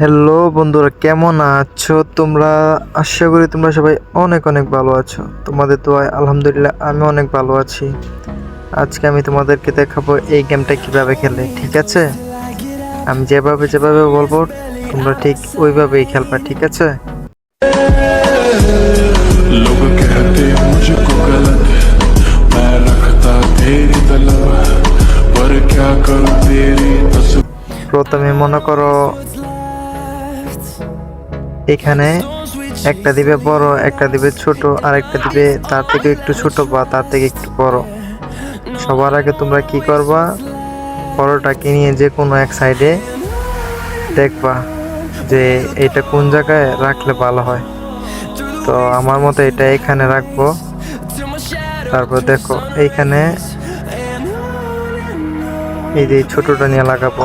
Hello বন্ধুরা, কেমন আছো তোমরা? আশা করি তোমরা সবাই অনেক অনেক ভালো আছো। তোমাদের দোয়ায় আলহামদুলিল্লাহ আমি অনেক ভালো আছি। আজকে আমি তোমাদেরকে দেখাবো এই গেমটা কিভাবে খেলে, ঠিক আছে? আমি যেভাবে যেভাবে বলবো তোমরা ঠিক ওইভাবেই খেলবা, ঠিক আছে? लोग कहते मुझको गलत, मैं रखता तेरी तलब, पर क्या करूं तेरी तस्वीर। প্রথমে মনে করো এখানে একটা দিবে বড়, একটা দিবে ছোট, আর একটা দিবে তার থেকে একটু ছোট বা তার থেকে একটু বড়। সবার আগে তোমরা কি করবা, বড়টাকে নিয়ে যে কোনো এক সাইডে দেখবা যে এটা কোন জায়গায় রাখলে ভালো হয়। তো আমার মতে এটা এখানে রাখবো। তারপর দেখো এইখানে এই যে ছোটটা নিয়ে লাগাবো,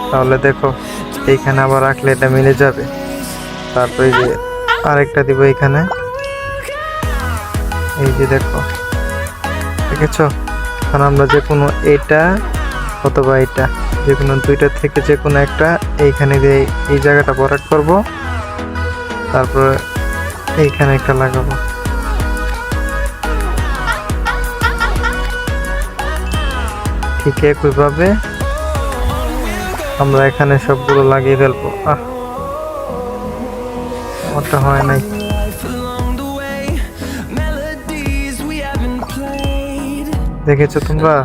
তাহলে দেখো এইখানে আবার রাখলে এটা মিলে যাবে। তারপর এই যে আরেকটা দিব এখানে, এই যে দেখো, দেখেছো? কারণ আমরা যে কোনো এটা অথবা এটা যে কোনো দুইটা থেকে যে কোনো একটা এইখানে দিয়ে এই জায়গাটা ভরাট করব, তারপর এইখানে একটা লাগাবো। ঠিক একইভাবে আমরা এখানে সবগুলো লাগিয়ে ফেলবো। ওটা হয় নাই। দেখেছো তোমরা?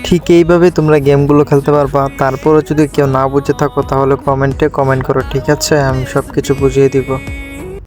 ঠিক এইভাবে তোমরা গেমগুলো খেলতে পারবা। তারপরে যদি কেউ না বুঝে থাকো তাহলে কমেন্টে কমেন্ট করো, ঠিক আছে? আমি সবকিছু বুঝিয়ে দিব।